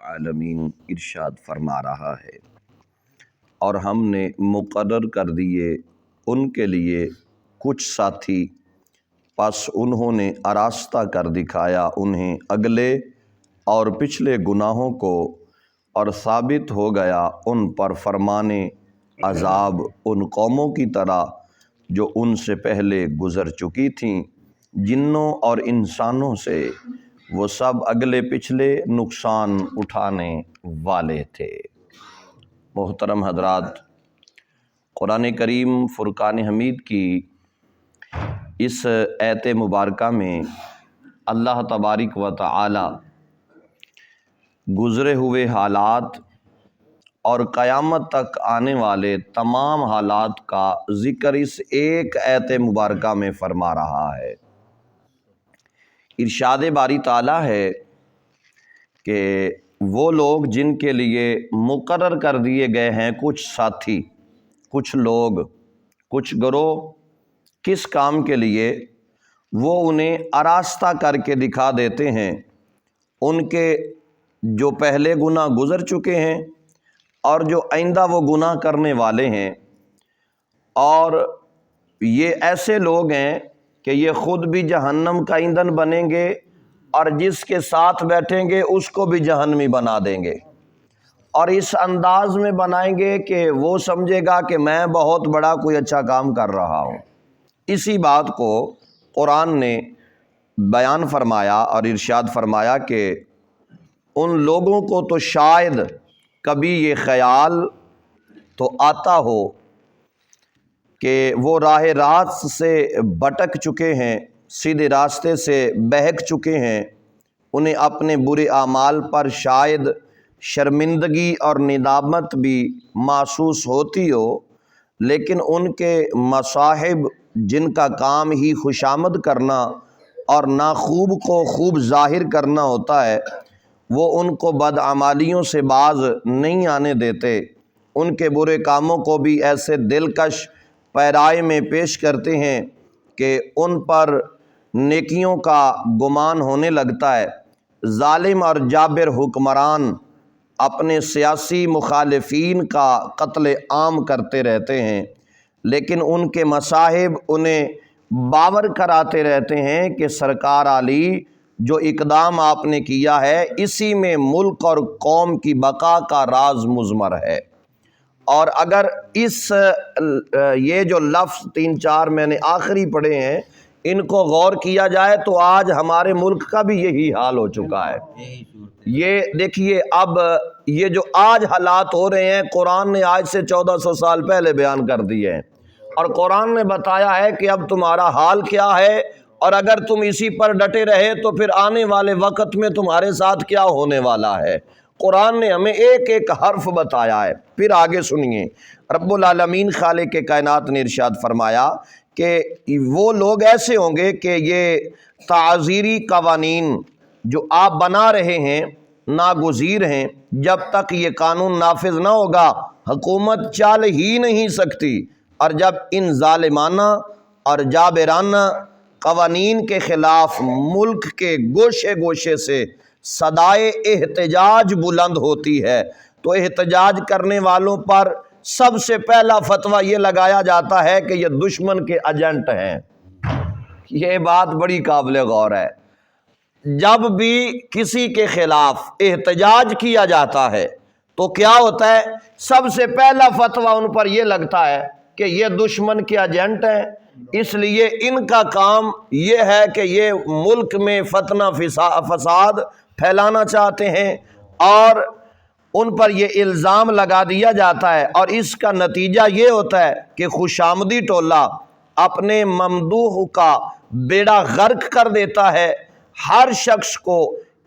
العالمین ارشاد فرما رہا ہے، اور ہم نے مقرر کر دیے ان کے لیے کچھ ساتھی، پس انہوں نے آراستہ کر دکھایا انہیں اگلے اور پچھلے گناہوں کو، اور ثابت ہو گیا ان پر فرمانے عذاب ان قوموں کی طرح جو ان سے پہلے گزر چکی تھیں، جنوں اور انسانوں سے وہ سب اگلے پچھلے نقصان اٹھانے والے تھے۔ محترم حضرات، قرآن کریم فرقان حمید کی اس آیت مبارکہ میں اللہ تبارک و تعالی گزرے ہوئے حالات اور قیامت تک آنے والے تمام حالات کا ذکر اس ایک آیت مبارکہ میں فرما رہا ہے۔ ارشاد باری تعالیٰ ہے کہ وہ لوگ جن کے لیے مقرر کر دیے گئے ہیں کچھ ساتھی، کچھ لوگ، کچھ گروہ، کس کام کے لیے؟ وہ انہیں آراستہ کر کے دکھا دیتے ہیں ان کے جو پہلے گناہ گزر چکے ہیں اور جو آئندہ وہ گناہ کرنے والے ہیں، اور یہ ایسے لوگ ہیں کہ یہ خود بھی جہنم کا ایندھن بنیں گے اور جس کے ساتھ بیٹھیں گے اس کو بھی جہنمی بنا دیں گے، اور اس انداز میں بنائیں گے کہ وہ سمجھے گا کہ میں بہت بڑا کوئی اچھا کام کر رہا ہوں۔ اسی بات کو قرآن نے بیان فرمایا اور ارشاد فرمایا کہ ان لوگوں کو تو شاید کبھی یہ خیال تو آتا ہو کہ وہ راہ راست سے بھٹک چکے ہیں، سیدھے راستے سے بہک چکے ہیں، انہیں اپنے برے اعمال پر شاید شرمندگی اور ندامت بھی محسوس ہوتی ہو، لیکن ان کے مصاحب جن کا کام ہی خوشامد کرنا اور ناخوب کو خوب ظاہر کرنا ہوتا ہے، وہ ان کو بدعمالیوں سے باز نہیں آنے دیتے، ان کے برے کاموں کو بھی ایسے دلکش پیرائے میں پیش کرتے ہیں کہ ان پر نیکیوں کا گمان ہونے لگتا ہے۔ ظالم اور جابر حکمران اپنے سیاسی مخالفین کا قتل عام کرتے رہتے ہیں، لیکن ان کے مصاحب انہیں باور کراتے رہتے ہیں کہ سرکار عالی جو اقدام آپ نے کیا ہے اسی میں ملک اور قوم کی بقا کا راز مضمر ہے۔ اور اگر یہ جو لفظ 3-4 میں نے آخری پڑھے ہیں ان کو غور کیا جائے تو آج ہمارے ملک کا بھی یہی حال ہو چکا ہے۔ یہ دیکھیے، اب یہ جو آج حالات ہو رہے ہیں قرآن نے آج سے 1400 سال پہلے بیان کر دیے ہیں، اور قرآن نے بتایا ہے کہ اب تمہارا حال کیا ہے، اور اگر تم اسی پر ڈٹے رہے تو پھر آنے والے وقت میں تمہارے ساتھ کیا ہونے والا ہے۔ قرآن نے ہمیں ایک ایک حرف بتایا ہے۔ پھر آگے سنیے، رب العالمین خالق کائنات نے ارشاد فرمایا کہ وہ لوگ ایسے ہوں گے کہ یہ تعزیری قوانین جو آپ بنا رہے ہیں ناگزیر ہیں، جب تک یہ قانون نافذ نہ ہوگا حکومت چل ہی نہیں سکتی، اور جب ان ظالمانہ اور جابرانہ قوانین کے خلاف ملک کے گوشے گوشے سے صدائے احتجاج بلند ہوتی ہے تو احتجاج کرنے والوں پر سب سے پہلا فتویٰ یہ لگایا جاتا ہے کہ یہ دشمن کے ایجنٹ ہیں۔ یہ بات بڑی قابل غور ہے۔ جب بھی کسی کے خلاف احتجاج کیا جاتا ہے تو کیا ہوتا ہے؟ سب سے پہلا فتویٰ ان پر یہ لگتا ہے کہ یہ دشمن کے ایجنٹ ہیں، اس لیے ان کا کام یہ ہے کہ یہ ملک میں فتنہ فساد پھیلانا چاہتے ہیں، اور ان پر یہ الزام لگا دیا جاتا ہے، اور اس کا نتیجہ یہ ہوتا ہے کہ خوشامدی ٹولہ اپنے ممدوح کا بیڑا غرق کر دیتا ہے۔ ہر شخص کو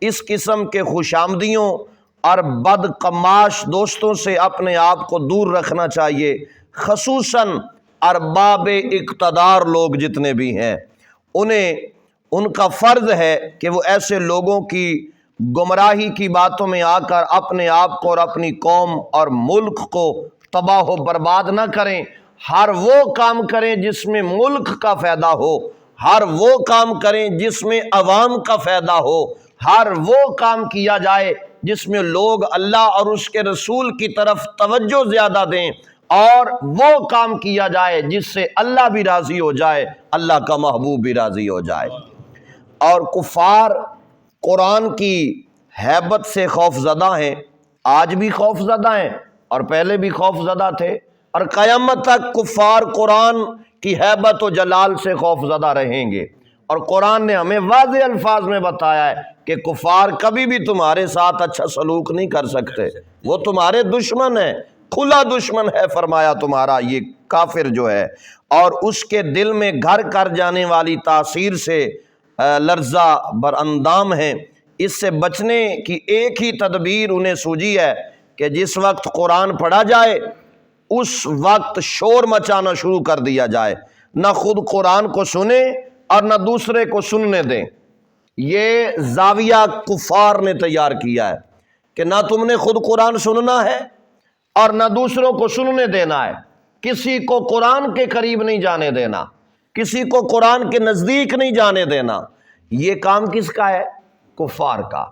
اس قسم کے خوشامدیوں اور بدقماش دوستوں سے اپنے آپ کو دور رکھنا چاہیے، خصوصاً ارباب اقتدار لوگ جتنے بھی ہیں ان کا فرض ہے کہ وہ ایسے لوگوں کی گمراہی کی باتوں میں آ کر اپنے آپ کو اور اپنی قوم اور ملک کو تباہ و برباد نہ کریں۔ ہر وہ کام کریں جس میں ملک کا فائدہ ہو، ہر وہ کام کریں جس میں عوام کا فائدہ ہو، ہر وہ کام کیا جائے جس میں لوگ اللہ اور اس کے رسول کی طرف توجہ زیادہ دیں، اور وہ کام کیا جائے جس سے اللہ بھی راضی ہو جائے، اللہ کا محبوب بھی راضی ہو جائے۔ اور کفار قرآن کی ہیبت سے خوف زدہ ہیں، آج بھی خوف زدہ ہیں اور پہلے بھی خوف زدہ تھے، اور قیامت تک کفار قرآن کی ہیبت و جلال سے خوف زدہ رہیں گے۔ اور قرآن نے ہمیں واضح الفاظ میں بتایا ہے کہ کفار کبھی بھی تمہارے ساتھ اچھا سلوک نہیں کر سکتے، وہ تمہارے دشمن ہیں، کھلا دشمن ہے فرمایا تمہارا یہ کافر جو ہے، اور اس کے دل میں گھر کر جانے والی تاثیر سے لرزہ براندام ہیں۔ اس سے بچنے کی ایک ہی تدبیر انہیں سوجی ہے کہ جس وقت قرآن پڑھا جائے اس وقت شور مچانا شروع کر دیا جائے، نہ خود قرآن کو سنیں اور نہ دوسرے کو سننے دیں۔ یہ زاویہ کفار نے تیار کیا ہے کہ نہ تم نے خود قرآن سننا ہے اور نہ دوسروں کو سننے دینا ہے، کسی کو قرآن کے قریب نہیں جانے دینا، کسی کو قرآن کے نزدیک نہیں جانے دینا۔ یہ کام کس کا ہے؟ کفار کا۔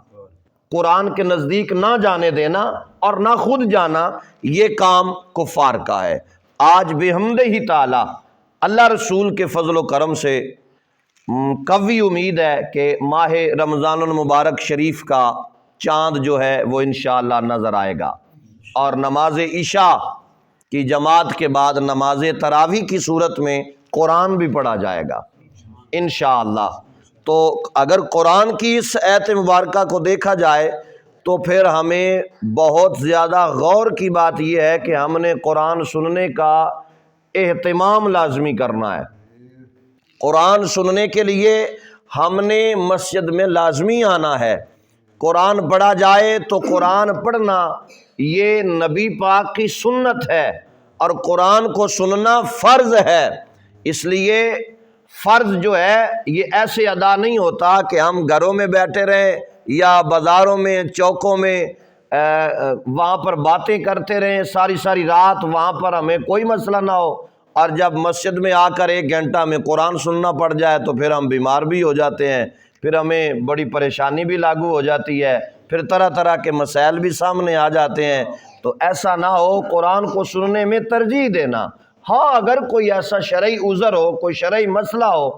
قرآن کے نزدیک نہ جانے دینا اور نہ خود جانا، یہ کام کفار کا ہے۔ آج بحمدہ ہی تعالی اللہ رسول کے فضل و کرم سے قوی امید ہے کہ ماہ رمضان المبارک شریف کا چاند جو ہے وہ انشاءاللہ نظر آئے گا، اور نماز عشاء کی جماعت کے بعد نماز تراویح کی صورت میں قرآن بھی پڑھا جائے گا انشاءاللہ۔ تو اگر قرآن کی اس آیت مبارکہ کو دیکھا جائے تو پھر ہمیں بہت زیادہ غور کی بات یہ ہے کہ ہم نے قرآن سننے کا اہتمام لازمی کرنا ہے۔ قرآن سننے کے لیے ہم نے مسجد میں لازمی آنا ہے۔ قرآن پڑھا جائے تو قرآن پڑھنا یہ نبی پاک کی سنت ہے، اور قرآن کو سننا فرض ہے۔ اس لیے فرض جو ہے یہ ایسے ادا نہیں ہوتا کہ ہم گھروں میں بیٹھے رہیں یا بازاروں میں چوکوں میں وہاں پر باتیں کرتے رہیں ساری ساری رات، وہاں پر ہمیں کوئی مسئلہ نہ ہو، اور جب مسجد میں آ کر 1 گھنٹہ میں قرآن سننا پڑ جائے تو پھر ہم بیمار بھی ہو جاتے ہیں، پھر ہمیں بڑی پریشانی بھی لاگو ہو جاتی ہے، پھر طرح طرح کے مسائل بھی سامنے آ جاتے ہیں۔ تو ایسا نہ ہو، قرآن کو سننے میں ترجیح دینا۔ ہاں اگر کوئی ایسا شرعی عذر ہو، کوئی شرعی مسئلہ ہو